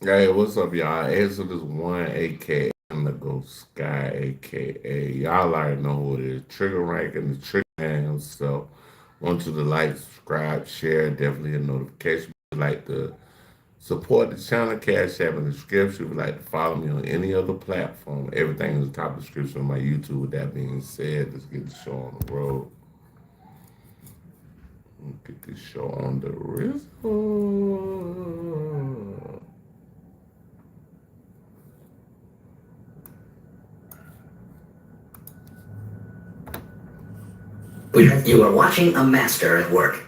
Hey, what's up, y'all? Exodus 1, aka Go Sky, aka y'all already know who it is. Trigger rank and the trigger hands. So, want you to like, subscribe, share, definitely hit notification. If you like to support the channel, Cash App in the description. If you like to follow me on any other platform, everything in the top description of my YouTube. With that being said, let's get the show on the road. Get this show on the wrist. You are watching a master at work.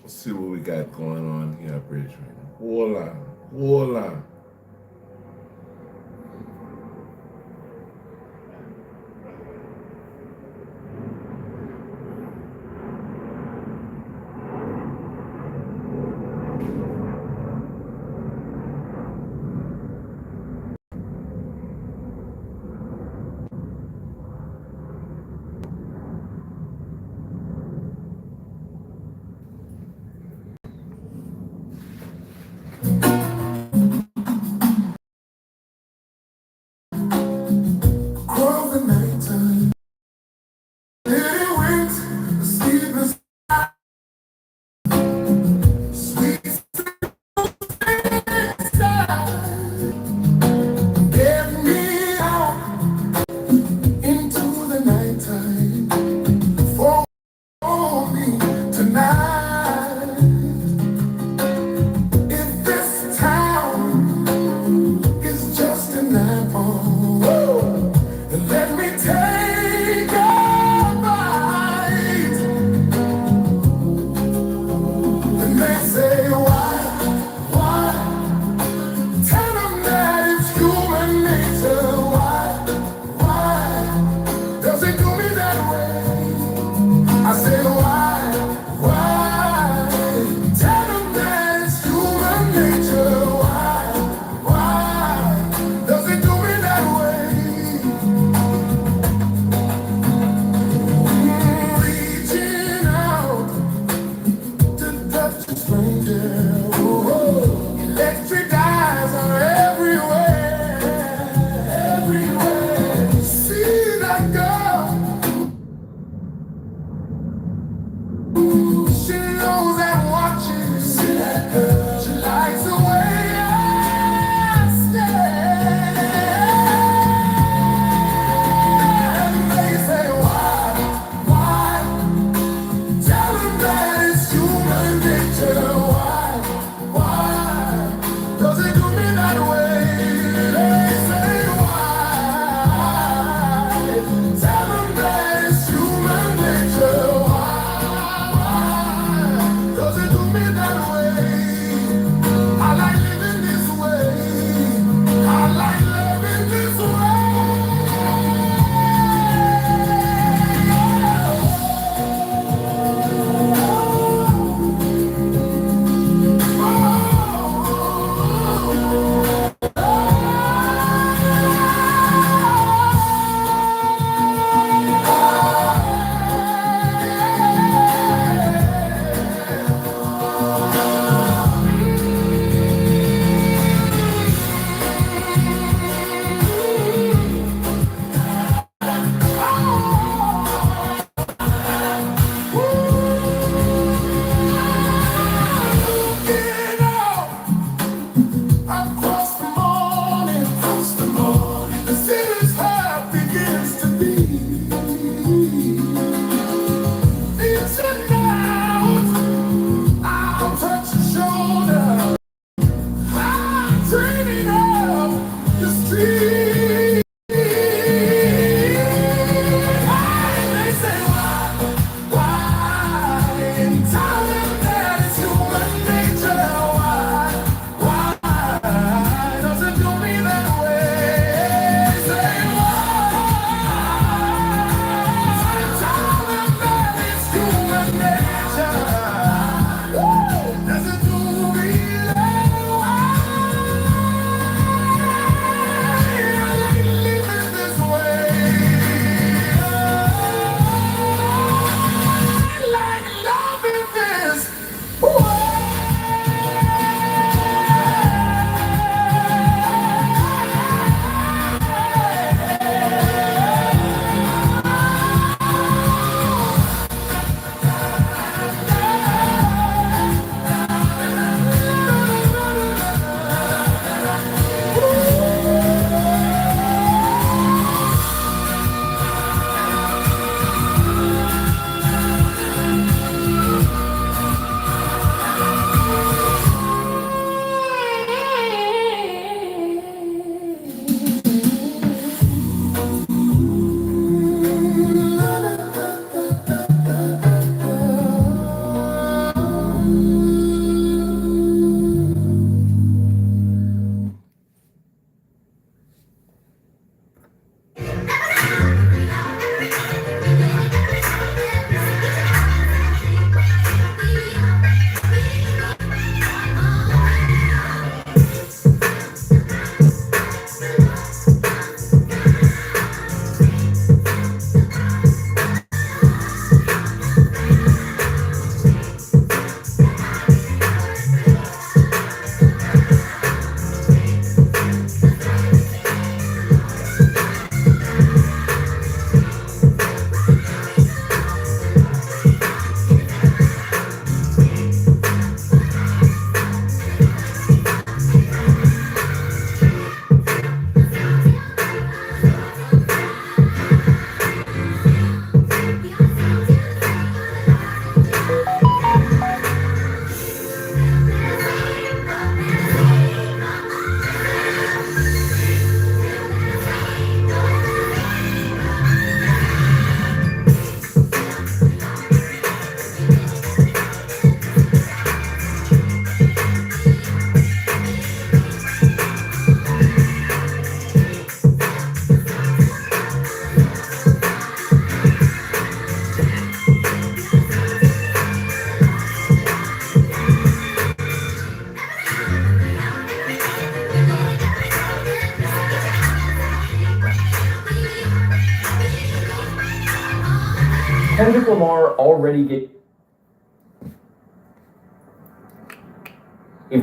Let's see what we got going on here, Bridge. Voila, voila. Kendrick Lamar already gave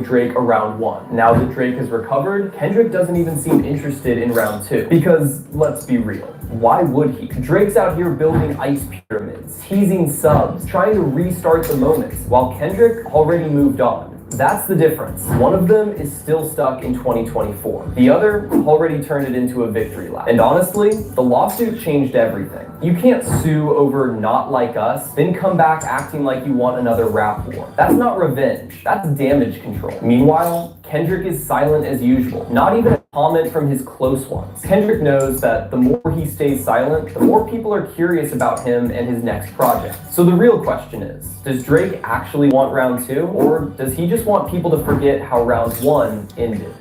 Drake a round one. Now that Drake has recovered, Kendrick doesn't even seem interested in round two. Because, let's be real, why would he? Drake's out here building ice pyramids, teasing subs, trying to restart the moments, while Kendrick already moved on. That's the difference. One of them is still stuck in 2024. The other already turned it into a victory lap. And honestly, the lawsuit changed everything. You can't sue over not like us, then come back acting like you want another rap war. That's not revenge, that's damage control. Meanwhile, Kendrick is silent as usual. Not even a comment from his close ones. Kendrick knows that the more he stays silent, the more people are curious about him and his next project. So the real question is, does Drake actually want round two, or does he just want people to forget how round one ended?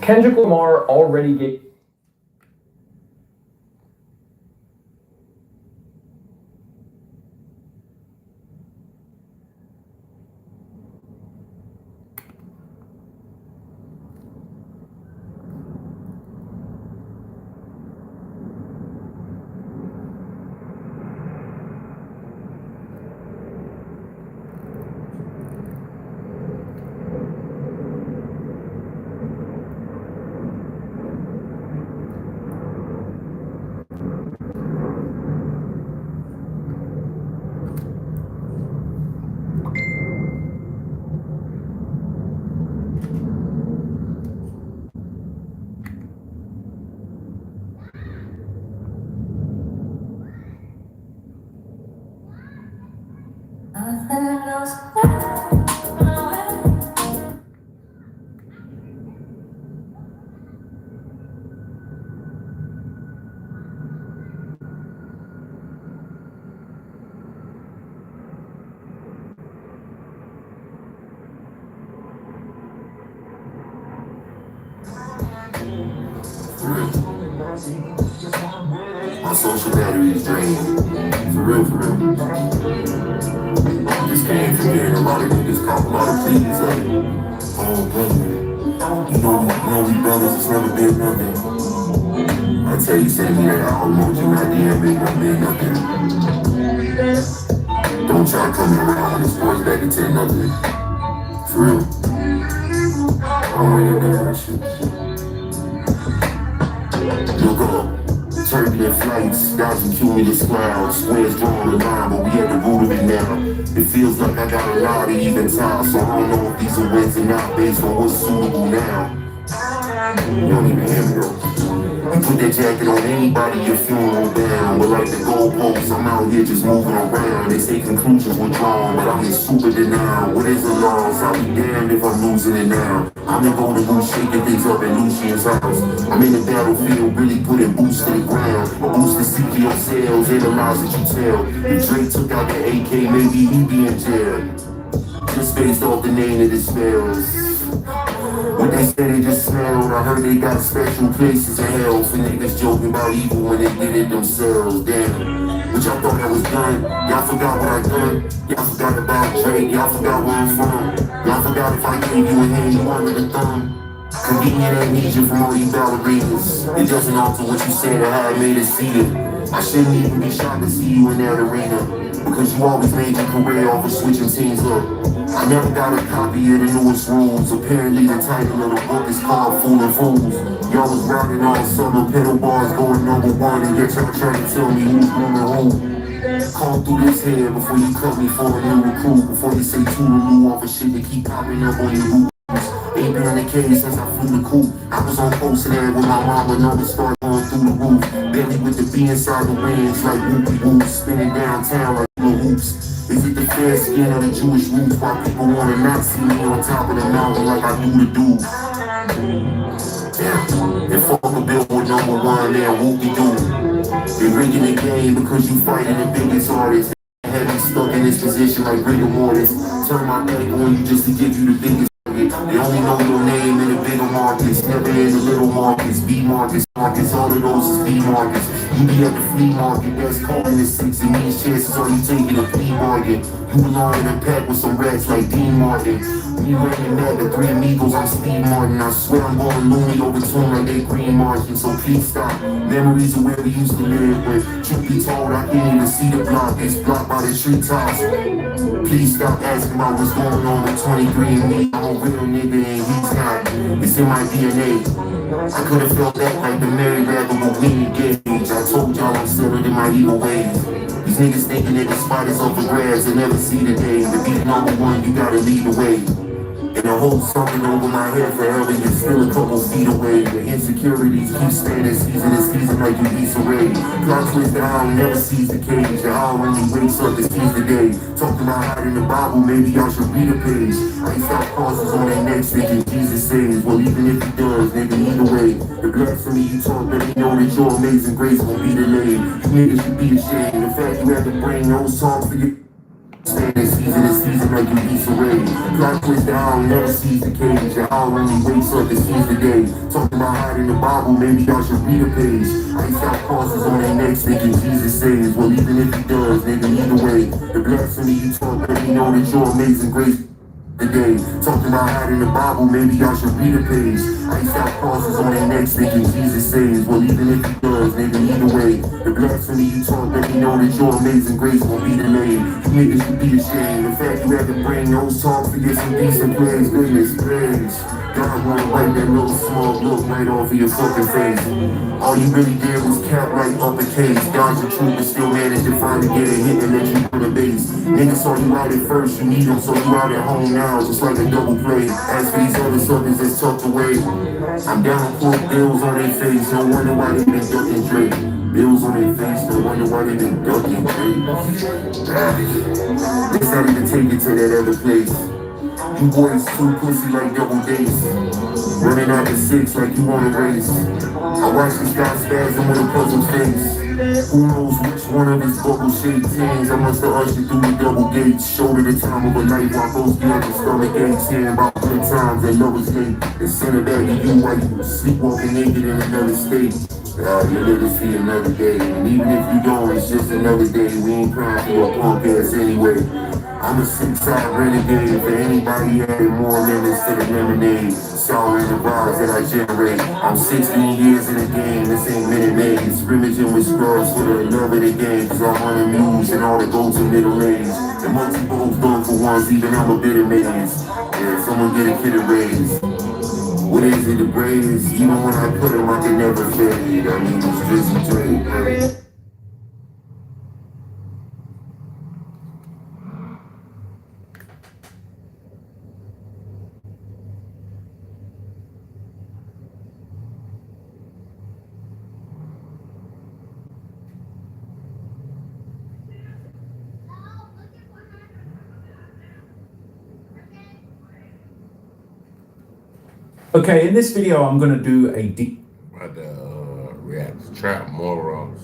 Kendrick Lamar already gave My social battery is drained. For real, for real. Just came from hearing a lot of niggas cop a lot of pleas like, oh, brother, we brothers, it's never been nothing. I tell you, send me that out emoji, my DM ain't gonna mean nothing. Don't try coming around when the sports back at 10 nothing. For real. I don't really know that shit. Look up. Turbulent flights, dodging cumulus clouds, squares drawn a line, but we at the root of it now. It feels like I got a lot of even time, so I don't know if these are wins or not based on what's suitable now. You don't even hear me though. You put that jacket on anybody, your funeral down. But like the goalposts, I'm out here just moving around. They say conclusions were drawn, but I'm in super denial. What is a loss? I'll be damned if I'm losing it now. I'm in Golden Goose shaking things up at Lucian's house. I'm in the battlefield, really putting boots to the ground. A boost to CPO sales, analyze what you tell. If Drake took out the AK, maybe he'd be in jail. Just based off the name of the spells. What they said they just smelled, I heard they got special places in hell for niggas joking about evil when they did it themselves. Damn, but y'all thought I was done. Y'all forgot what I done. Y'all forgot about Drake. Y'all forgot where I'm from. Y'all forgot if I gave you a hand, you wanted a thumb. Convenient amnesia from all you ballerinas. It doesn't alter what you said or how I made it see it. I shouldn't even be shocked to see you in that arena, because you always made your career off of switching teams up. I never got a copy of the newest rules. Apparently the title of the book is called Fooling Fools. Y'all was riding all summer, pedal bars going number one, and yet y'all trying to tell me who's winning who. Call through this head before you cut me for a new recruit, before you say toodaloo off of shit that keep popping up on your loop. Ain't been in the cage since I flew the coop. I was on post there with my mama, numbers start going through the roof. Barely with the B inside the wings like whoopie whoops, spinning downtown like little hoops. Is it the fair skin or the Jewish roots? Why people wanna not see me on top of the mountain like I do the dude? Damn, and fuck a billboard number one, there whoopie-doo. They rigging the game because you fighting the biggest artists. Had me stuck in this position like rigor mortis. Turn my back on you just to give you the biggest. They only know your name in the bigger markets, never in the little markets. B markets, all of those is B markets. You be at the flea market, that's calling the six, and these chances are you taking a plea bargain. You belong in a pack with some rats like Dean Martin. We running mad, the three amigos, I'm Steve Martin. I swear I'm going loony over tune like they green margin, so please stop. Memories of where we used to live, but truth be told, I can't even see the block. It's blocked by the treetops. Please stop asking about what's going on with 23 and me. I'm a real nigga and he's not. It's in my DNA. I could have felt that like the Mary Raggable Weenie Gauge. I told y'all I'm settled in my evil ways. These niggas thinking they can spot us off the grass and never see the day. To be number one, you gotta lead the way. And I hold something over my head forever, you're still a couple feet away. The insecurities keep staying season and season like you Issa Rae. Plot twist, the owl never sees the cage. The owl only wakes up to seize the day. Talking about hiding the Bible, maybe y'all should read a page. I stop crosses on their necks thinking Jesus saves. Well, even if he does, nigga, either way. The blasphemy you talk, let me know that your amazing grace won't be delayed. You niggas should be ashamed. The fact you had to bring those songs to get standing season like you Issa Rae. Plot twist, the owl never sees the cage. The owl only wakes up and sees the day. Talking about hiding the Bible, maybe y'all should read a page. I stop crosses on their necks thinking Jesus saves. Well, even if he does, nigga, either way. The blasphemy you talk, let me know that your amazing grace today. Talking about hiding the Bible, maybe y'all should read a page. I stop crosses on their necks thinking Jesus saves. Well, even if he does, nigga, either way. The blasphemy you talk, let me know that your amazing grace won't be delayed. You niggas should be ashamed. The fact you had to bring those talks to get some decent plays, goodness gracious. God wanna wipe that little smug look right off of your fucking face. All you really did was cap like uppercase. Dodge the truth, but still managed to finally get a hit and let you put a base. Niggas saw you out at first, you need them, so you out at home now, just like a double play. As for these other suckers that's tucked away, I'm down to put bills on their face. No wonder why they been ducking Drake. Bills on their face, no wonder why they been ducking Drake. Decided to take it to that other place. You boys too pussy like double dates. Running out the six like you wanna race. I watch this guy spasm with a puzzled face. Who knows which one of his bubble shaped hands? I must have ushered through the double gates. Shoulder the time of a night while both be at the stomach aches. Hearing about 10 times that lovers hate. And send it back to you while you sleepwalking naked in another state. You live to see another day. And even if you don't, it's just another day. We ain't crying for a punk ass anyway. I'm a six-side renegade. For anybody adding more lemons to the lemonade. Sour in the vibes that I generate. I'm 16 years in the game. This ain't Minute Maid. Scrimmaging with scrubs for the love of the game. Cause I want to muse and all the go to middle age. The multi-both done for once, even I'm a bit amazed. Yeah, someone get a kid a raise. What is it, the braids? Even when I put them, I can never fade. I mean, it's just a trade. Okay, in this video, I'm going to do a deep React to trap morals.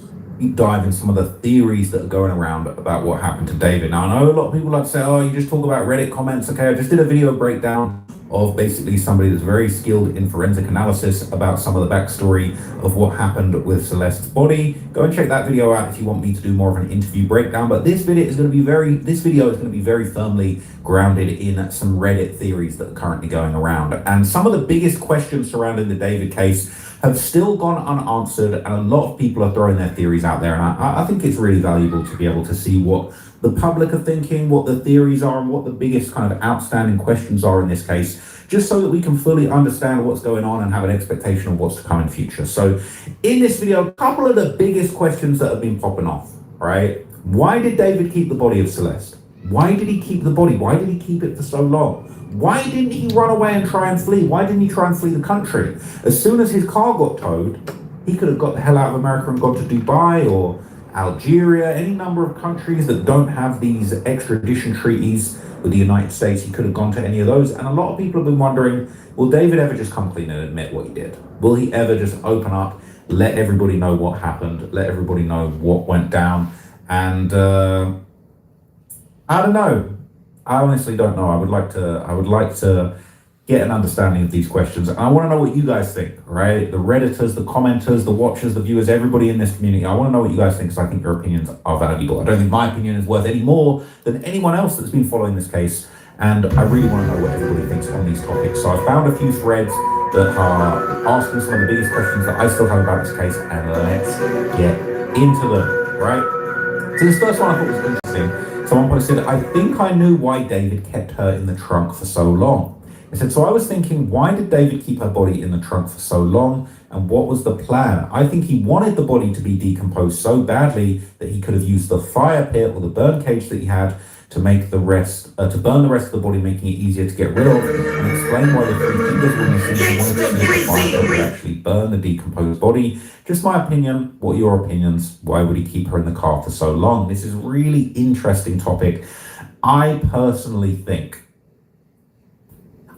dive in some of the theories that are going around about what happened to David. Now, I know a lot of people like to say, oh, you just talk about Reddit comments. Okay, I just did a video breakdown of basically somebody that's very skilled in forensic analysis about some of the backstory of what happened with Celeste's body. Go and check that video out if you want me to do more of an interview breakdown. But this video is going to be very firmly grounded in some Reddit theories that are currently going around. And some of the biggest questions surrounding the David case have still gone unanswered, and a lot of people are throwing their theories out there. And I think it's really valuable to be able to see what the public are thinking, what the theories are, and what the biggest kind of outstanding questions are in this case, just so that we can fully understand what's going on and have an expectation of what's to come in future. So in this video, a couple of the biggest questions that have been popping off, right? Why did David keep the body of Celeste? Why did he keep the body? Why did he keep it for so long? Why didn't he run away and try and flee? Why didn't he try and flee the country? As soon as his car got towed, he could have got the hell out of America and gone to Dubai or Algeria, any number of countries that don't have these extradition treaties with the United States. He could have gone to any of those. And a lot of people have been wondering, will David ever just come clean and admit what he did? Will he ever just open up, let everybody know what happened, let everybody know what went down? And I don't know. I honestly don't know. I would like to get an understanding of these questions. And I want to know what you guys think, right? The Redditors, the commenters, the watchers, the viewers, everybody in this community. I want to know what you guys think, because I think your opinions are valuable. I don't think my opinion is worth any more than anyone else that's been following this case. And I really want to know what everybody thinks on these topics. So I found a few threads that are asking some of the biggest questions that I still have about this case, and let's get into them, right? So this first one I thought was interesting. Someone put said, I think I knew why David kept her in the trunk for so long. He said, so I was thinking, why did David keep her body in the trunk for so long? And what was the plan? I think he wanted the body to be decomposed so badly that he could have used the fire pit or the burn cage that he had to make the rest, to burn the rest of the body, making it easier to get rid of, and explain why the 3 fingers were missing. He wanted to see the fire pit would actually burn the decomposed body. Just my opinion. What are your opinions? Why would he keep her in the car for so long? This is a really interesting topic. I personally think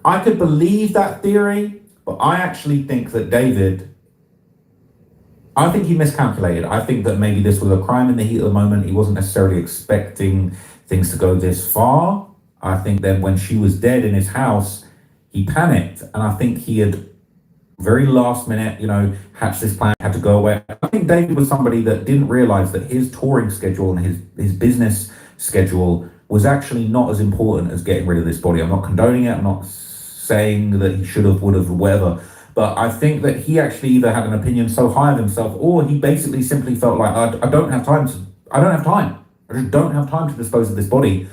I could believe that theory, but I actually think that I think he miscalculated. I think that maybe this was a crime in the heat of the moment. He wasn't necessarily expecting things to go this far. I think then when she was dead in his house, he panicked. And I think he had very last minute, hatched this plan, had to go away. I think David was somebody that didn't realize that his touring schedule and his business schedule was actually not as important as getting rid of this body. I'm not condoning it. I'm not saying that he should have, would have, whatever. But I think that he actually either had an opinion so high of himself, or he basically simply felt like, I don't have time. I just don't have time to dispose of this body.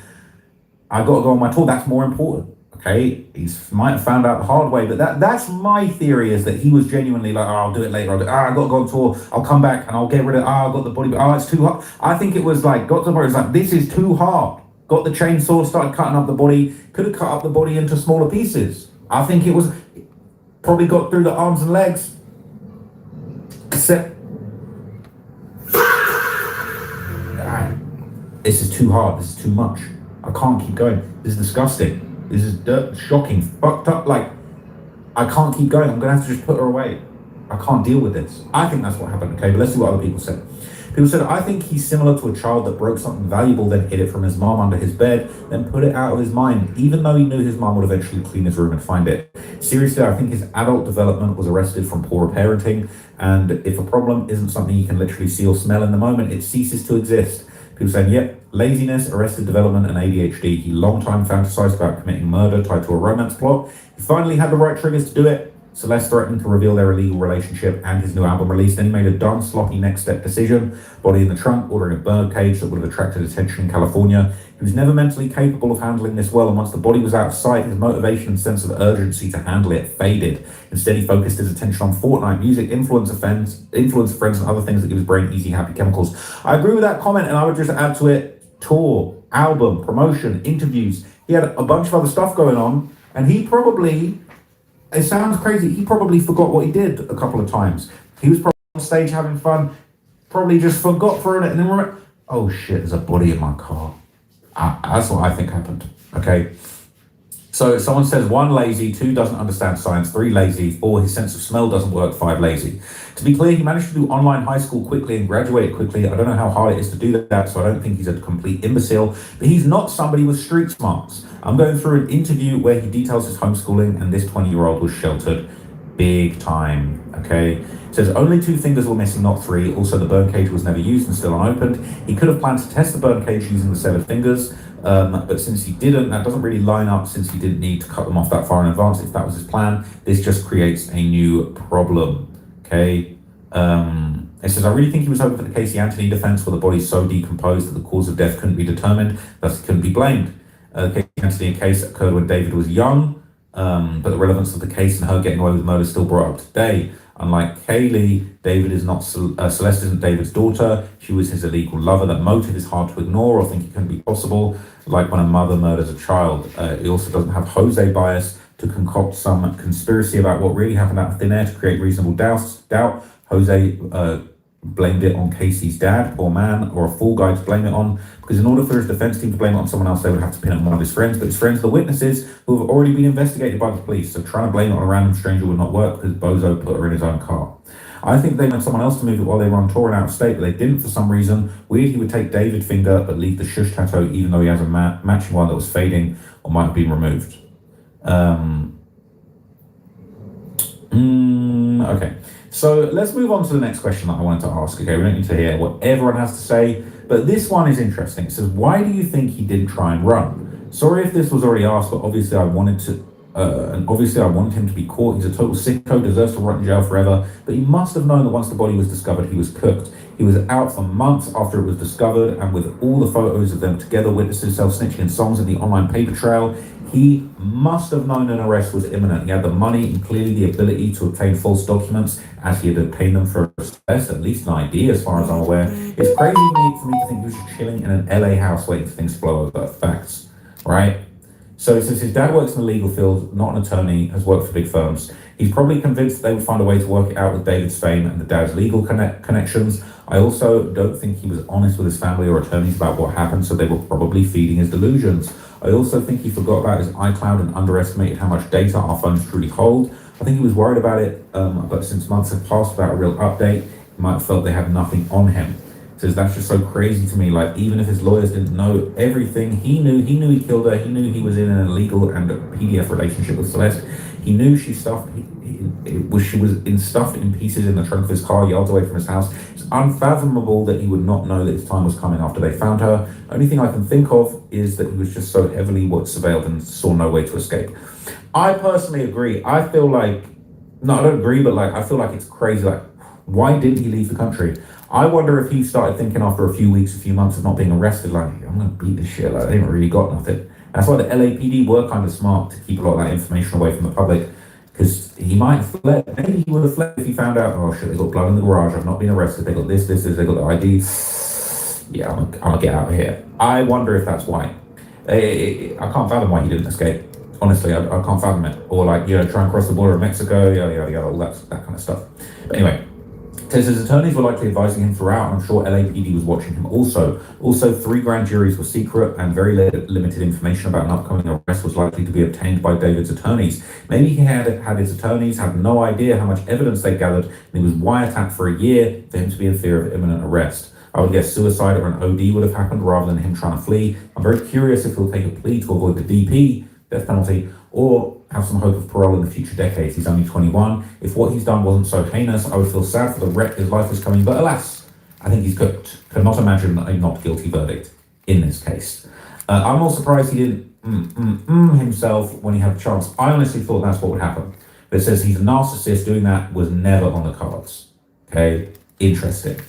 I got to go on my tour. That's more important. Okay, he might have found out the hard way, but that's my theory, is that he was genuinely like, I'll do it later. I got to go on tour. I'll come back and I'll get rid of. I've got the body. It's too hard. I think it was like, got to the point, it's like, this is too hard. Got the chainsaw, started cutting up the body. Could have cut up the body into smaller pieces. I think it was probably got through the arms and legs. This is too hard. This is too much. I can't keep going. This is disgusting. This is shocking, fucked up. Like, I can't keep going. I'm gonna have to just put her away. I can't deal with this. I think that's what happened. Okay, but let's see what other people said. People said, I think he's similar to a child that broke something valuable, then hid it from his mom under his bed, then put it out of his mind, even though he knew his mom would eventually clean his room and find it. Seriously, I think his adult development was arrested from poor parenting, and if a problem isn't something you can literally see or smell in the moment, it ceases to exist. People saying, yep, laziness, arrested development, and ADHD. He long time fantasized about committing murder tied to a romance plot. He finally had the right triggers to do it. Celeste threatened to reveal their illegal relationship and his new album release. Then he made a dumb, sloppy next step decision. Body in the trunk, ordering a bird cage that would have attracted attention in California. He was never mentally capable of handling this well, and once the body was out of sight, his motivation and sense of urgency to handle it faded. Instead, he focused his attention on Fortnite, music, influencer friends, and other things that give his brain easy, happy chemicals. I agree with that comment, and I would just add to it, tour, album, promotion, interviews. He had a bunch of other stuff going on, and he probably... It sounds crazy. He probably forgot what he did a couple of times. He was probably on stage having fun, probably just forgot for a minute, and then remember, oh shit, there's a body in my car. That's what I think happened. Okay. So someone says 1, lazy, 2, doesn't understand science, 3, lazy, 4, his sense of smell doesn't work, 5, lazy. To be clear, he managed to do online high school quickly and graduate quickly. I don't know how hard it is to do that, so I don't think he's a complete imbecile, but he's not somebody with street smarts. I'm going through an interview where he details his homeschooling, and this 20-year-old was sheltered big time, okay? It says only 2 fingers were missing, not 3. Also, the burn cage was never used and still unopened. He could have planned to test the burn cage using the severed fingers, but since he didn't, that doesn't really line up, since he didn't need to cut them off that far in advance. If that was his plan, this just creates a new problem, okay? It says, I really think he was hoping for the Casey Anthony defense, where the body's so decomposed that the cause of death couldn't be determined, thus he couldn't be blamed. The Casey Anthony case occurred when David was young, but the relevance of the case and her getting away with murder still brought up today. Unlike Kaylee, David is not Celeste isn't David's daughter. She was his illegal lover. That motive is hard to ignore or think it couldn't be possible. Like when a mother murders a child. He also doesn't have Jose bias to concoct some conspiracy about what really happened out of thin air to create reasonable doubt. Jose blamed it on Casey's dad, poor man, or a fool guy to blame it on, because in order for his defense team to blame it on someone else, they would have to pin it on one of his friends, but his friends are the witnesses who have already been investigated by the police, so trying to blame it on a random stranger would not work because Bozo put her in his own car. I think they meant someone else to move it while they were on tour and out of state, but they didn't for some reason. Weird he would take David finger but leave the shush tattoo even though he has a matching one that was fading or might have been removed. Okay, so let's move on to the next question that I wanted to ask. Okay, we don't need to hear what everyone has to say, but this one is interesting. It says, why do you think he didn't try and run? Sorry if this was already asked, but obviously I wanted him to be caught. He's a total sicko, deserves to rot in jail forever. But he must have known that once the body was discovered, he was cooked. He was out for months after it was discovered, and with all the photos of them together, witnesses self-snitching in songs in the online paper trail, he must have known an arrest was imminent. He had the money and clearly the ability to obtain false documents, as he had obtained them for at least an ID, as far as I'm aware. It's crazy for me to think he was just chilling in an LA house waiting for things to blow over. Facts, right? So since his dad works in the legal field, not an attorney, has worked for big firms, he's probably convinced they would find a way to work it out with David's fame and the dad's legal connections. I also don't think he was honest with his family or attorneys about what happened, so they were probably feeding his delusions. I also think he forgot about his iCloud and underestimated how much data our phones truly hold. I think he was worried about it, but since months have passed without a real update, he might have felt they had nothing on him. Says that's just so crazy to me. Like, even if his lawyers didn't know everything, he knew he killed her. He knew he was in an illegal and a PDF relationship with Celeste. He knew she was stuffed in pieces in the trunk of his car yards away from his house. It's unfathomable that he would not know that his time was coming after they found her. Only thing I can think of is that he was just so heavily surveilled and saw no way to escape. I personally agree. I feel like, no, I don't agree, but like, I feel like it's crazy. Like, why didn't he leave the country? I wonder if he started thinking after a few weeks, a few months of not being arrested, like, I'm going to beat this shit, like, they haven't really got nothing. That's why the LAPD were kind of smart to keep a lot of that information away from the public, because he might have fled. Maybe he would have fled if he found out, oh shit, they got blood in the garage, I've not been arrested, they got this, they got the ID. Yeah, I'm going to get out of here. I wonder if that's why. I can't fathom why he didn't escape. Honestly, I can't fathom it. Or like, try and cross the border of Mexico, all that kind of stuff. But anyway, says his attorneys were likely advising him throughout, and I'm sure LAPD was watching him also. Also, 3 grand juries were secret, and very limited information about an upcoming arrest was likely to be obtained by David's attorneys. Maybe he had his attorneys had no idea how much evidence they gathered, and he was wiretapped for a year for him to be in fear of imminent arrest. I would guess suicide or an OD would have happened rather than him trying to flee. I'm very curious if he'll take a plea to avoid the DP, death penalty, or have some hope of parole in the future decades. He's only 21. If what he's done wasn't so heinous, I would feel sad for the wreck his life is coming, but alas, I think he's cooked. Cannot imagine a not guilty verdict in this case. I'm more surprised he didn't himself when he had a chance. I honestly thought that's what would happen. But it says he's a narcissist. Doing that was never on the cards. Okay, interesting.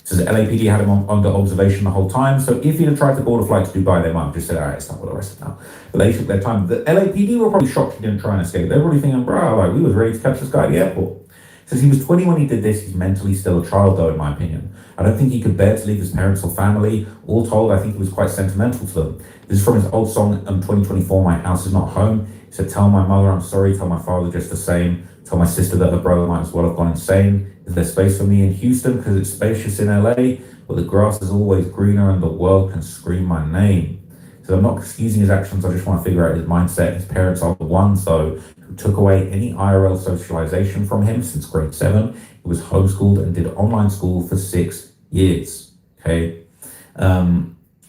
It says LAPD had him under observation the whole time, so if he'd have tried to board a flight to Dubai, they might have just said, all right, it's not what arrested now. But they took their time. The LAPD were probably shocked he didn't try and escape. They were probably thinking, bro, like, we was ready to catch this guy at the airport. It says he was 20 when he did this. He's mentally still a child, though, in my opinion. I don't think he could bear to leave his parents or family. All told, I think he was quite sentimental to them. This is from his old song, 2024, My House Is Not Home. He said, tell my mother I'm sorry, tell my father just the same. Tell my sister that her brother might as well have gone insane. Is there space for me in Houston because it's spacious in LA? But the grass is always greener and the world can scream my name. So I'm not excusing his actions, I just want to figure out his mindset. His parents are the ones, though, who took away any IRL socialization from him since grade 7. He was homeschooled and did online school for 6 years. Okay.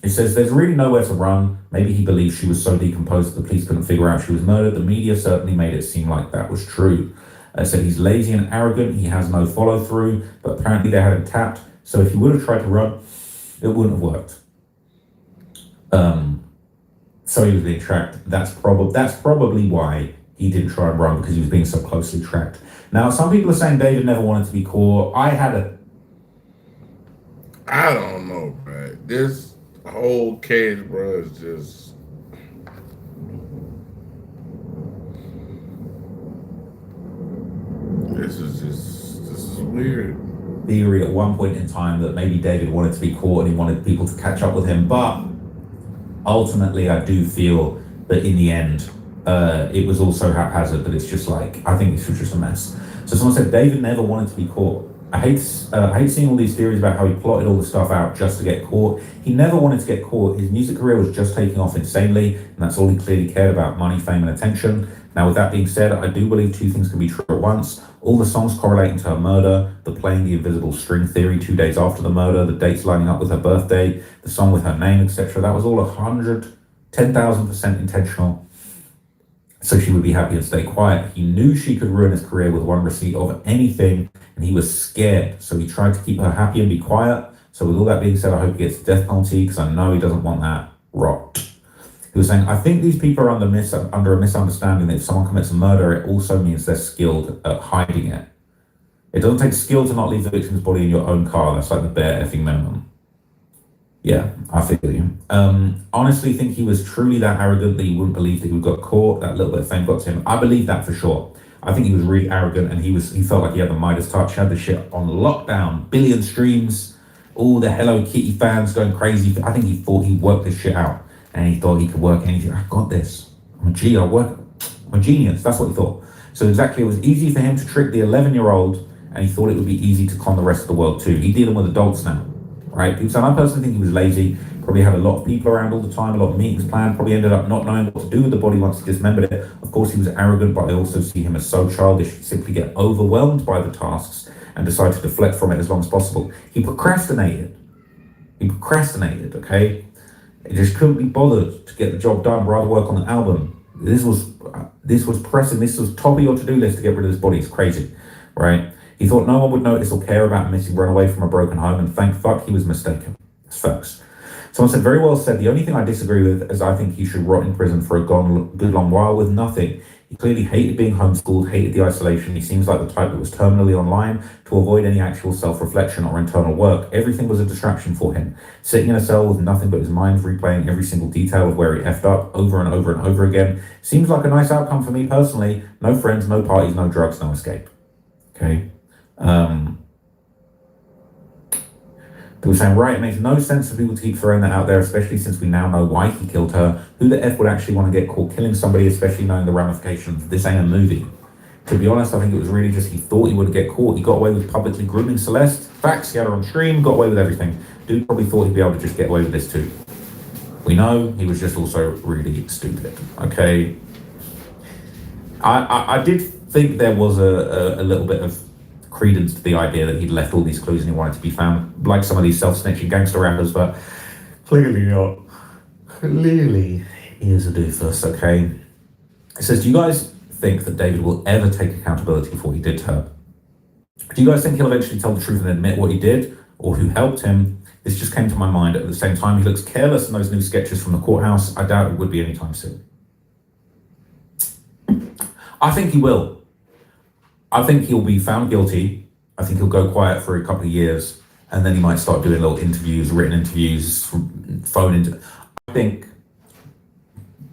It says there's really nowhere to run. Maybe he believes she was so decomposed that the police couldn't figure out she was murdered. The media certainly made it seem like that was true. Said he's lazy and arrogant. He has no follow through, but apparently they had him tapped. So if he would have tried to run, it wouldn't have worked. So he was being tracked. That's probably why he didn't try and run, because he was being so closely tracked. Now, some people are saying David never wanted to be caught. I don't know, bro. This whole case, bro, is just. This is weird. Theory at one point in time that maybe David wanted to be caught and he wanted people to catch up with him, but ultimately I do feel that in the end it was also haphazard, but it's just like, I think this was just a mess. So someone said David never wanted to be caught. I hate seeing all these theories about how he plotted all the stuff out just to get caught. He never wanted to get caught. His music career was just taking off insanely, and that's all he clearly cared about: money, fame, and attention. Now, with that being said, I do believe 2 things can be true at once. All the songs correlating to her murder, the playing the invisible string theory 2 days after the murder, the dates lining up with her birthday, the song with her name, etc. That was all 10,000% intentional. so she would be happy and stay quiet. He knew she could ruin his career with one receipt of anything, and he was scared. So he tried to keep her happy and be quiet. So with all that being said, I hope he gets the death penalty because I know he doesn't want that rot. He was saying, I think these people are under a misunderstanding that if someone commits a murder, it also means they're skilled at hiding it. It doesn't take skill to not leave the victim's body in your own car. That's like the bare effing minimum. Yeah, I feel you. Honestly, think he was truly that arrogant that you wouldn't believe that he got caught. That little bit of fame got to him. I believe that for sure. I think he was really arrogant, and he felt like he had the Midas touch. He had the shit on lockdown, billion streams, all the Hello Kitty fans going crazy. I think he thought he worked this shit out, and he thought he could work anything. I got this. I'm a G. I'm a genius. That's what he thought. So exactly, it was easy for him to trick the 11-year-old, and he thought it would be easy to con the rest of the world too. He's dealing with adults now. Right? So I personally think he was lazy, probably had a lot of people around all the time, a lot of meetings planned, probably ended up not knowing what to do with the body once he dismembered it. Of course, he was arrogant, but I also see him as so childish, he'd simply get overwhelmed by the tasks and decide to deflect from it as long as possible. He procrastinated, okay? He just couldn't be bothered to get the job done, rather work on the album. This was pressing, this was top of your to-do list to get rid of this body. It's crazy, right? He thought no one would notice or care about a missing runaway from a broken home, and thank fuck he was mistaken. It's facts. Someone said, very well said. The only thing I disagree with is I think he should rot in prison for a good long while with nothing. He clearly hated being homeschooled, hated the isolation. He seems like the type that was terminally online to avoid any actual self-reflection or internal work. Everything was a distraction for him. Sitting in a cell with nothing but his mind replaying every single detail of where he effed up over and over and over again. Seems like a nice outcome for me personally. No friends, no parties, no drugs, no escape. Okay? People saying, right, it makes no sense for people to keep throwing that out there, especially since we now know why he killed her. Who the F would actually want to get caught killing somebody, especially knowing the ramifications? This ain't a movie. To be honest, I think it was really just he thought he would get caught. He got away with publicly grooming Celeste. Facts, he had her on stream, got away with everything. Dude probably thought he'd be able to just get away with this too. We know he was just also really stupid, okay? I did think there was a little bit of credence to the idea that he'd left all these clues and he wanted to be found, like some of these self-snitching gangster rappers, but clearly not. Clearly he is a doofus, okay? It says, do you guys think that David will ever take accountability for what he did to her? Do you guys think he'll eventually tell the truth and admit what he did, or who helped him? This just came to my mind. At the same time, he looks careless in those new sketches from the courthouse. I doubt it would be anytime soon. I think he will. I think he'll be found guilty. I think he'll go quiet for a couple of years, and then he might start doing little interviews, written interviews, phone interviews. I think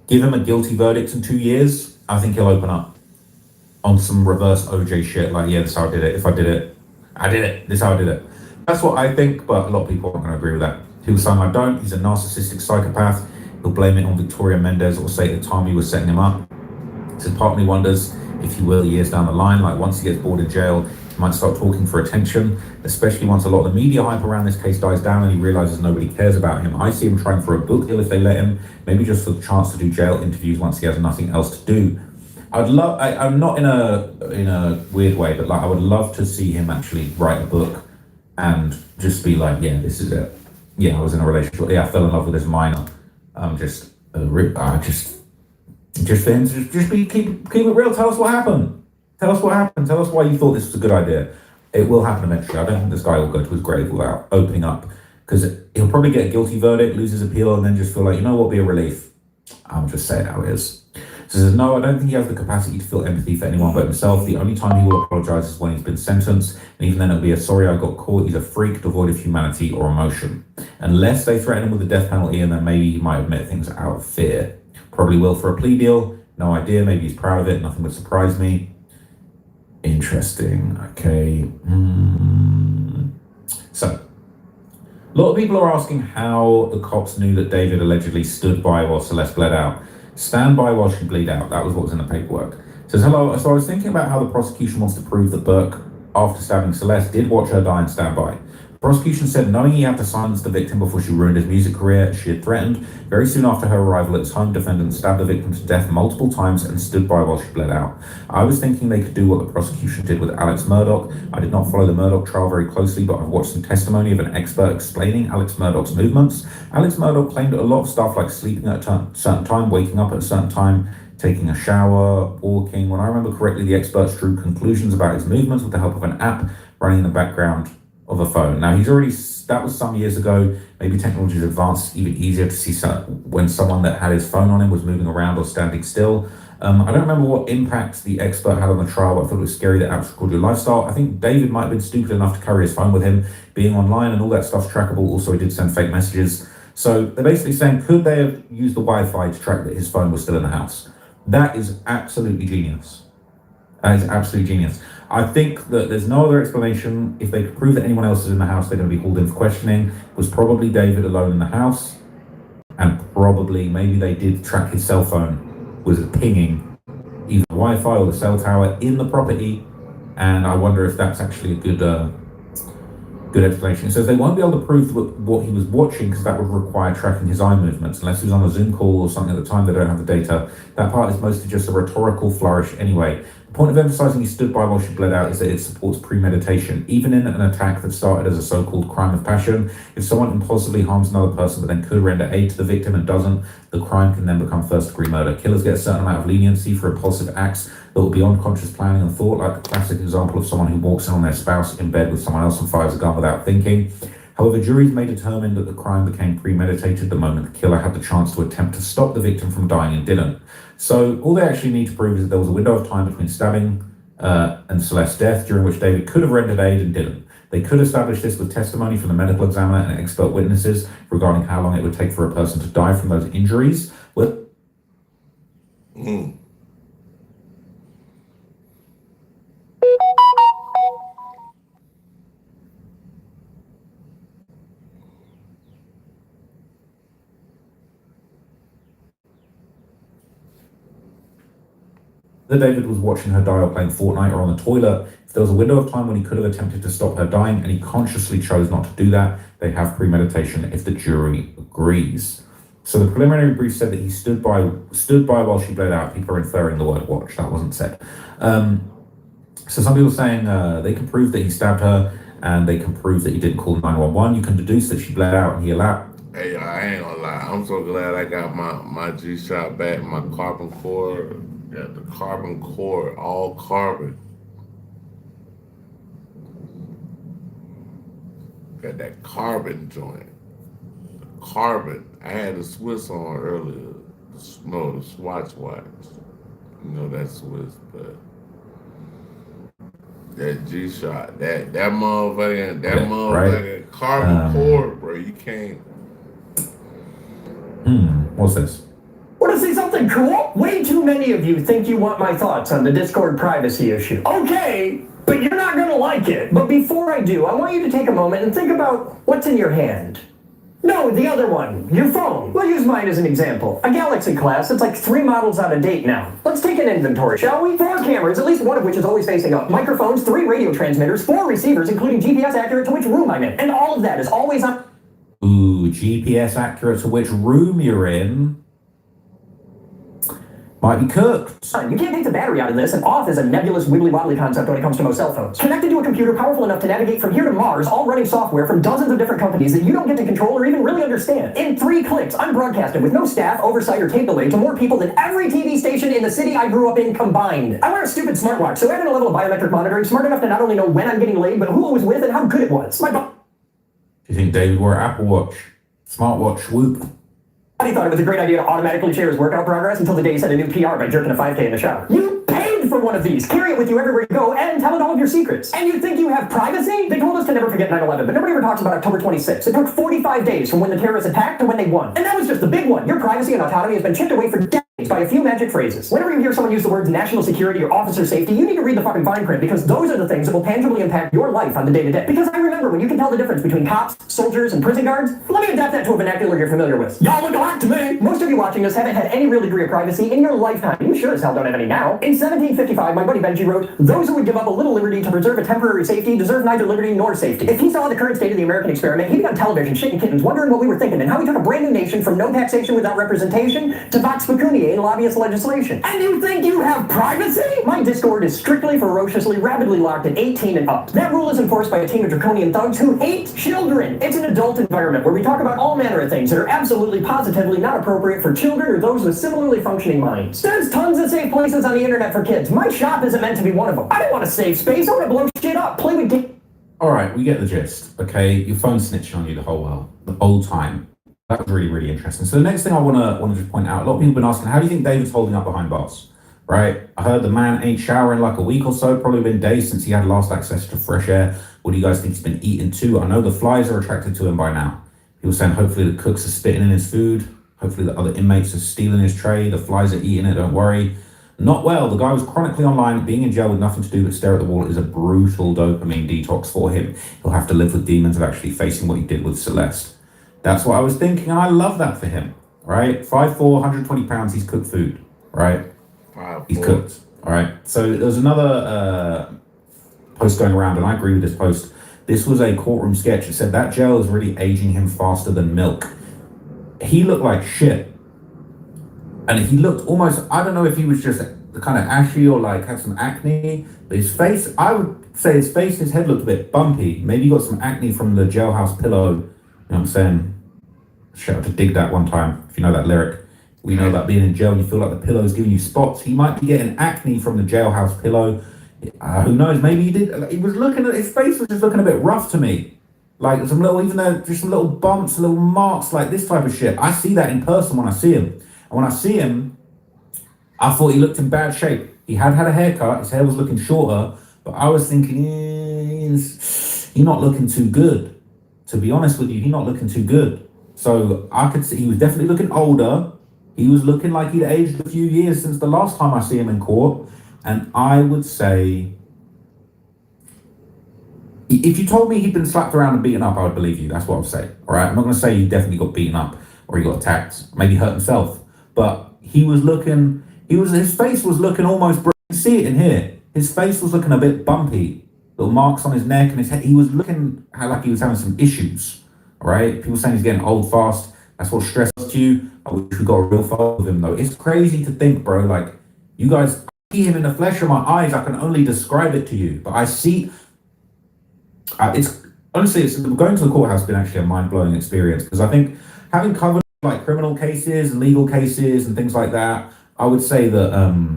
give him a guilty verdict in 2 years, I think he'll open up on some reverse OJ shit, like, yeah, this is how I did it. If I did it, I did it. This is how I did it. That's what I think, but a lot of people aren't going to agree with that. People saying I don't. He's a narcissistic psychopath. He'll blame it on Victoria Mendez or say that Tommy was setting him up. So part of me wonders if he will years down the line, like once he gets bored in jail, he might start talking for attention, especially once a lot of the media hype around this case dies down and he realizes nobody cares about him. I see him trying for a book deal if they let him, maybe just for the chance to do jail interviews once he has nothing else to do. I'm not in a weird way, but like I would love to see him actually write a book and just be like, yeah, this is it. Yeah, I was in a relationship. Yeah, I fell in love with this minor. Just for him to just keep it real. Tell us what happened. Tell us what happened. Tell us why you thought this was a good idea. It will happen eventually. I don't think this guy will go to his grave without opening up, because he'll probably get a guilty verdict, lose his appeal, and then just feel like, you know what, be a relief. I'm just saying how it is. So says, no, I don't think he has the capacity to feel empathy for anyone but himself. The only time he will apologize is when he's been sentenced, and even then it'll be a sorry I got caught. He's a freak devoid of humanity or emotion. Unless they threaten him with the death penalty, and then maybe he might admit things out of fear. Probably will for a plea deal. No idea. Maybe he's proud of it. Nothing would surprise me. Interesting. Okay. So, a lot of people are asking how the cops knew that David allegedly stood by while Celeste bled out. Stand by while she bleed out. That was what was in the paperwork. It says, hello. So I was thinking about how the prosecution wants to prove that Burke, after stabbing Celeste, did watch her die and stand by. The prosecution said knowing he had to silence the victim before she ruined his music career, she had threatened. Very soon after her arrival at his home, defendant stabbed the victim to death multiple times and stood by while she bled out. I was thinking they could do what the prosecution did with Alex Murdaugh. I did not follow the Murdaugh trial very closely, but I've watched some testimony of an expert explaining Alex Murdaugh's movements. Alex Murdaugh claimed a lot of stuff like sleeping at a certain time, waking up at a certain time, taking a shower, walking. When I remember correctly, the experts drew conclusions about his movements with the help of an app running in the background of a phone. Now, that was some years ago. Maybe technology has advanced even easier to see when someone that had his phone on him was moving around or standing still. I don't remember what impact the expert had on the trial, but I thought it was scary that apps record your lifestyle. I think David might have been stupid enough to carry his phone with him, being online and all that stuff's trackable. Also, he did send fake messages. So they're basically saying, could they have used the Wi-Fi to track that his phone was still in the house? That is absolutely genius. That is absolutely genius. I think that there's no other explanation. If they could prove that anyone else is in the house, they're going to be called in for questioning. It was probably David alone in the house, and probably maybe they did track his cell phone was pinging either Wi-Fi or the cell tower in the property, and I wonder if that's actually a good explanation. It says they won't be able to prove what he was watching because that would require tracking his eye movements. Unless he was on a Zoom call or something at the time, they don't have the data. That part is mostly just a rhetorical flourish anyway. The point of emphasizing he stood by while she bled out is that it supports premeditation. Even in an attack that started as a so-called crime of passion, if someone impulsively harms another person but then could render aid to the victim and doesn't, the crime can then become first-degree murder. Killers get a certain amount of leniency for impulsive acts that will be beyond conscious planning and thought, like the classic example of someone who walks in on their spouse in bed with someone else and fires a gun without thinking. However, juries may determine that the crime became premeditated the moment the killer had the chance to attempt to stop the victim from dying and didn't. So all they actually need to prove is that there was a window of time between stabbing and Celeste's death during which David could have rendered aid and didn't. They could establish this with testimony from the medical examiner and expert witnesses regarding how long it would take for a person to die from those injuries. Whether David was watching her die or playing Fortnite or on the toilet, if there was a window of time when he could have attempted to stop her dying and he consciously chose not to do that, they have premeditation if the jury agrees. So the preliminary brief said that he stood by while she bled out. People are inferring the word watch. That wasn't said. So some people are saying they can prove that he stabbed her and they can prove that he didn't call 911. You can deduce that she bled out and he allowed. Hey, I ain't gonna lie. I'm so glad I got my G-Shock back, my carbon core. Yeah, the carbon core, all carbon. Got that carbon joint. The carbon. I had the Swiss on earlier. No, the Swatch watch. You know that Swiss, but that G-Shock, that motherfucking carbon core, bro. You can't. What's this? Want to see something cool? Way too many of you think you want my thoughts on the Discord privacy issue. Okay, but you're not gonna like it. But before I do, I want you to take a moment and think about what's in your hand. No, the other one, your phone. We'll use mine as an example. A Galaxy class that's like 3 models out of date now. Let's take an inventory, shall we? 4 cameras, at least one of which is always facing up. Microphones, 3 radio transmitters, 4 receivers, including GPS accurate to which room I'm in. And all of that is always on. Ooh, GPS accurate to which room you're in. Might be cooked. You can't take the battery out of this, and off is a nebulous, wibbly-wobbly concept when it comes to most cell phones. Connected to a computer powerful enough to navigate from here to Mars, all running software from dozens of different companies that you don't get to control or even really understand. In 3 clicks, I'm broadcasted with no staff, oversight, or tape delay to more people than every TV station in the city I grew up in combined. I wear a stupid smartwatch, so I have a level of biometric monitoring smart enough to not only know when I'm getting laid, but who it was with and how good it was. Do you think David wore an Apple Watch? Smartwatch, whoop. He thought it was a great idea to automatically share his workout progress until the day he set a new PR by jerking a 5K in the shower. You paid for one of these, carry it with you everywhere you go, and tell it all of your secrets. And you think you have privacy? They told us to never forget 9/11, but nobody ever talks about October 26th. It took 45 days from when the terrorists attacked to when they won. And that was just the big one. Your privacy and autonomy has been chipped away for decades by a few magic phrases. Whenever you hear someone use the words national security or officer safety, you need to read the fucking fine print, because those are the things that will tangibly impact your life on the day-to-day. Because I remember when you can tell the difference between cops, soldiers, and prison guards. Let me adapt that to a vernacular you're familiar with. Y'all look alike to me. Most of you watching this haven't had any real degree of privacy in your lifetime. You sure as hell don't have any now. In 1755, my buddy Benji wrote, "Those who would give up a little liberty to preserve a temporary safety deserve neither liberty nor safety." If he saw the current state of the American experiment, he'd be on television shitting kittens, wondering what we were thinking and how we took a brand new nation from no taxation without representation to Vox Populi DEA lobbyist legislation. And you think you have privacy? My Discord is strictly, ferociously, rabidly locked at 18 and up. That rule is enforced by a team of draconian thugs who hate children. It's an adult environment where we talk about all manner of things that are absolutely positively not appropriate for children or those with similarly functioning minds. There's tons of safe places on the internet for kids. My shop isn't meant to be one of them. I don't want a safe space. I want to blow shit up, play with games. All right, we get the gist. Okay, your phone's snitching on you the whole time. That was really, really interesting. So the next thing I want to just point out, a lot of people have been asking, how do you think David's holding up behind bars? Right? I heard the man ain't showering like a week or so, probably been days since he had last access to fresh air. What do you guys think he's been eating too? I know the flies are attracted to him by now. He was saying hopefully the cooks are spitting in his food. Hopefully the other inmates are stealing his tray. The flies are eating it, don't worry. Not well. The guy was chronically online. Being in jail with nothing to do but stare at the wall is a brutal dopamine detox for him. He'll have to live with demons of actually facing what he did with Celeste. That's what I was thinking, and I love that for him, right? 5'4", 120 pounds, he's cooked food, right? He's cooked, all right? So there's another post going around, and I agree with this post. This was a courtroom sketch. It said that jail is really aging him faster than milk. He looked like shit. And he looked almost, I don't know if he was just kind of ashy or like had some acne, but his face, I would say his head looked a bit bumpy. Maybe he got some acne from the jailhouse pillow. You know what I'm saying? Shout out to Dig That one time, if you know that lyric. We know about being in jail and you feel like the pillow's giving you spots. He might be getting acne from the jailhouse pillow. Who knows? Maybe he did. He was looking at, his face was just looking a bit rough to me. Like some little, even though just some little bumps, little marks, like this type of shit. I see that in person when I see him. And when I see him, I thought he looked in bad shape. He had a haircut, his hair was looking shorter, but I was thinking, he's not looking too good. To be honest with you, he's not looking too good. So I could see he was definitely looking older. He was looking like he'd aged a few years since the last time I see him in court. And I would say, if you told me he'd been slapped around and beaten up, I would believe you. That's what I would say. All right, I'm not going to say he definitely got beaten up or he got attacked, maybe hurt himself. But he was looking, his face was looking almost, you can see it in here. His face was looking a bit bumpy, little marks on his neck and his head. He was looking like he was having some issues, all right? People saying he's getting old fast. That's what stresses you. I wish we got a real photo of him though. It's crazy to think, bro, like you guys see him in the flesh of my eyes. I can only describe it to you, but I see, it's honestly, going to the courthouse has been actually a mind-blowing experience because I think having covered like criminal cases and legal cases and things like that, I would say that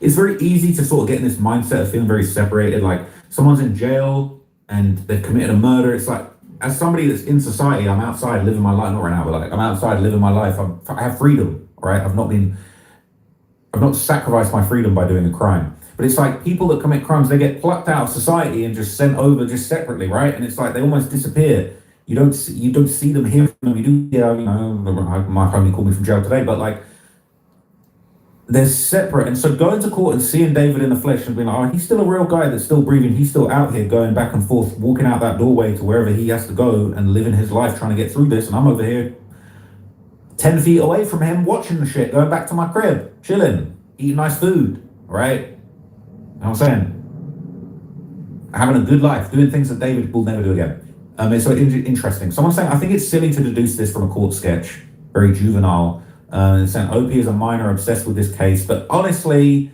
it's very easy to sort of get in this mindset of feeling very separated. Like someone's in jail and they've committed a murder. It's like, as somebody that's in society, I'm outside living my life, not right now, but like I'm outside living my life. I have freedom, all right? I've not sacrificed my freedom by doing a crime. But it's like people that commit crimes, they get plucked out of society and just sent over just separately, right? And it's like they almost disappear. You don't see them, hear from them. You do, yeah, you know, my family called me from jail today, but like they're separate. And so going to court and seeing David in the flesh and being like, oh, he's still a real guy that's still breathing. He's still out here going back and forth, walking out that doorway to wherever he has to go and living his life trying to get through this. And I'm over here 10 feet away from him, watching the shit, going back to my crib, chilling, eating nice food, right? You know what I'm saying? Having a good life, doing things that David will never do again. It's so interesting. Someone's saying, I think it's silly to deduce this from a court sketch, very juvenile. Saying Opie is a minor obsessed with this case, but honestly,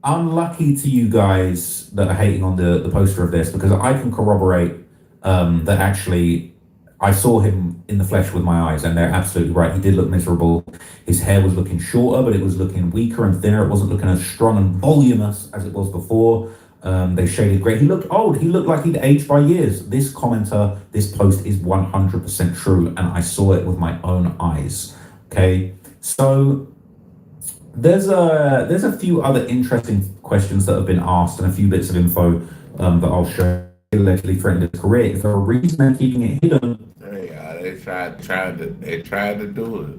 unlucky to you guys that are hating on the poster of this, because I can corroborate that actually I saw him in the flesh with my eyes, and they're absolutely right. He did look miserable. His hair was looking shorter, but it was looking weaker and thinner. It wasn't looking as strong and voluminous as it was before. They shaded gray. He looked old. He looked like he'd aged by years. This commenter, this post is 100% true, and I saw it with my own eyes. Okay, so there's a few other interesting questions that have been asked and a few bits of info that I'll show. Allegedly threatened his career. Is there a reason they're keeping it hidden? Yeah, they tried to do it.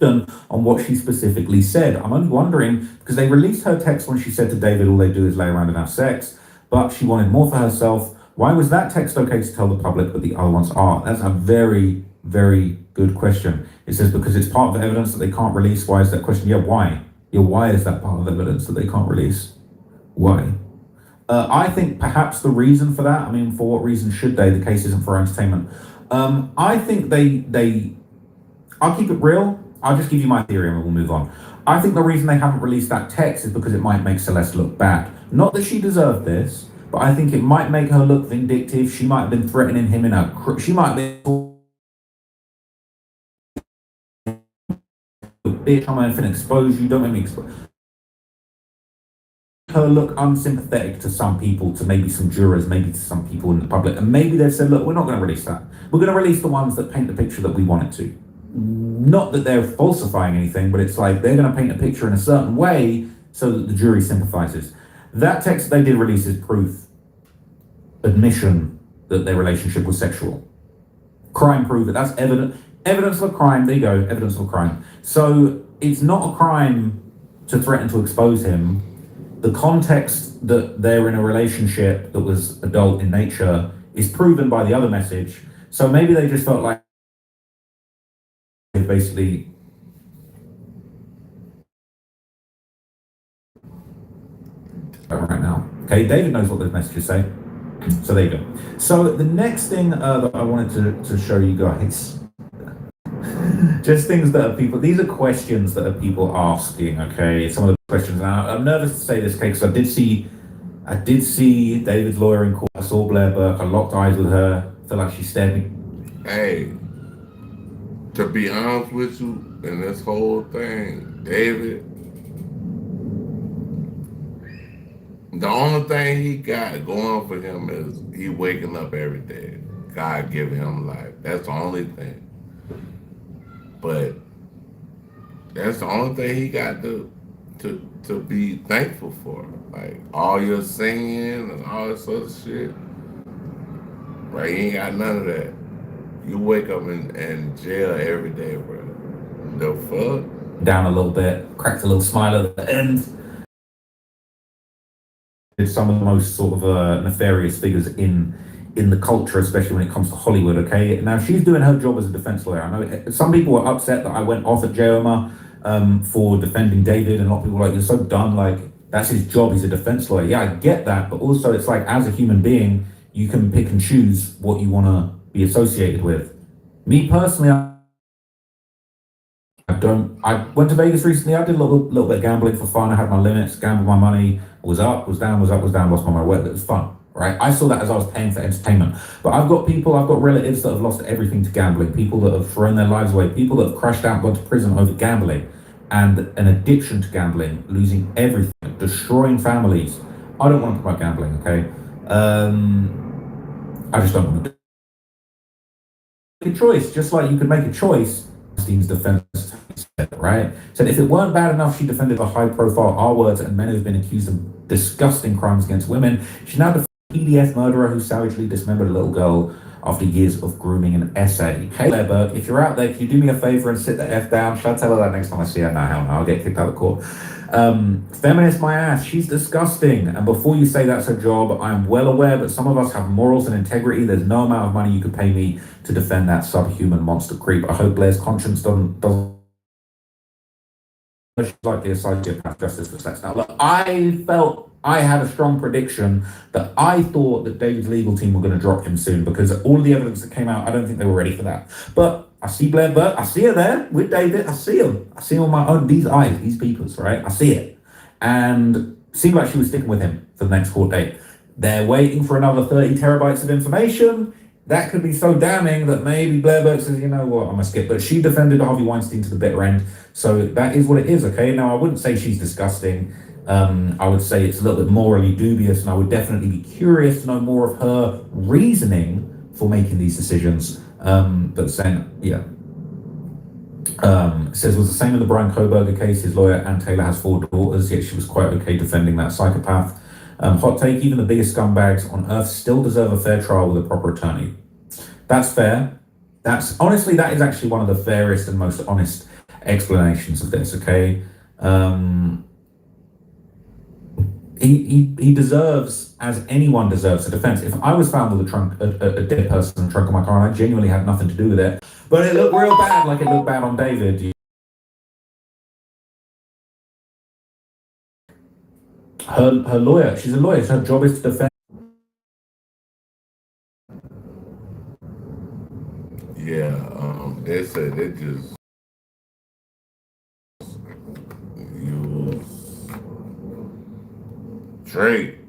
on what she specifically said. I'm only wondering because they released her text when she said to David, all they do is lay around and have sex, but she wanted more for herself. Why was that text okay to tell the public, but the other ones aren't? That's a very, very good question. It says because it's part of the evidence that they can't release. Why is that question? Yeah, why? Yeah, why is that part of evidence that they can't release? Why? I think perhaps the reason for that, I mean, for what reason should they? The case isn't for entertainment. I think I'll keep it real. I'll just give you my theory and we'll move on. I think the reason they haven't released that text is because it might make Celeste look bad. Not that she deserved this, but I think it might make her look vindictive. She might have been threatening him she might have been bitch, I'm going to expose you, don't make me expose her look unsympathetic to some people, to maybe some jurors, maybe to some people in the public, and maybe they've said, look, we're not going to release that. We're going to release the ones that paint the picture that we want it to. Not that they're falsifying anything, but it's like they're going to paint a picture in a certain way so that the jury sympathizes. That text they did release is proof, admission that their relationship was sexual. Crime proof it. That's evidence of a crime. There you go, evidence of a crime. So it's not a crime to threaten to expose him. The context that they're in a relationship that was adult in nature is proven by the other message. So maybe they just felt like basically right now. Okay, David knows what those messages say. So there you go. So the next thing that I wanted to show you guys, just things that are people, these are questions that are people asking, okay? Some of the questions, now I'm nervous to say this, okay, because I did see David's lawyer in court. I saw Blair Burke, I locked eyes with her, I feel like she stared me. Hey, to be honest with you, in this whole thing, David, the only thing he got going for him is he waking up every day. God giving him life. That's the only thing. But that's the only thing he got to be thankful for. Like all your singing and all this other shit. Right, he ain't got none of that. You wake up in jail every day, bro. The fuck? Down a little bit, cracked a little smile at the end. It's some of the most sort of nefarious figures in the culture, especially when it comes to Hollywood, okay? Now, she's doing her job as a defense lawyer. I know some people were upset that I went off at Joma for defending David, and a lot of people were like, you're so dumb, like, that's his job, he's a defense lawyer. Yeah, I get that, but also it's like, as a human being, you can pick and choose what you want to be associated with. Me personally, I went to Vegas recently. I did a little bit of gambling for fun. I had my limits, gambled my money, was up, was down, was up, was down, lost my money. It was fun, right? I saw that as I was paying for entertainment. But I've got relatives that have lost everything to gambling, people that have thrown their lives away, people that have crashed out, gone to prison over gambling, and an addiction to gambling, losing everything, destroying families. I don't want to promote gambling, okay? I just don't want to make a choice, just like you could make a choice. Steen's defense, right? Said if it weren't bad enough, she defended the high-profile R-words and men who've been accused of disgusting crimes against women. She now defends a PDF murderer who savagely dismembered a little girl after years of grooming an essay. Hey, Blair Burke, if you're out there, can you do me a favor and sit the F down? Should I tell her that next time I see her? No, hell no, I'll get kicked out of court. Feminist my ass, she's disgusting. And before you say that's her job, I'm well aware that some of us have morals and integrity. There's no amount of money you could pay me to defend that subhuman monster creep. I hope Blair's conscience doesn't like the sociopath justice for sex. Now, look, I had a strong prediction that I thought that David's legal team were going to drop him soon because all of the evidence that came out, I don't think they were ready for that. But I see Blair Burke, I see her there with David, I see him on my own, these eyes, these peepers, right? I see it. And it seemed like she was sticking with him for the next court date. They're waiting for another 30 terabytes of information. That could be so damning that maybe Blair Burke says, you know what, I'm gonna skip. But she defended Harvey Weinstein to the bitter end. So that is what it is, okay? Now, I wouldn't say she's disgusting. I would say it's a little bit morally dubious, and I would definitely be curious to know more of her reasoning for making these decisions. But saying, yeah. Says it was the same in the Brian Koberger case. His lawyer, Ann Taylor, has 4 daughters, yet she was quite okay defending that psychopath. Hot take, even the biggest scumbags on earth still deserve a fair trial with a proper attorney. That's fair. That is actually one of the fairest and most honest explanations of this. Okay, he deserves, as anyone deserves, a defense. If I was found with a dead person in the trunk of my car, and I genuinely had nothing to do with it, but it looked real bad, like it looked bad on David. Her lawyer, she's a lawyer. Her job is to defend. Yeah, they said they just use Drake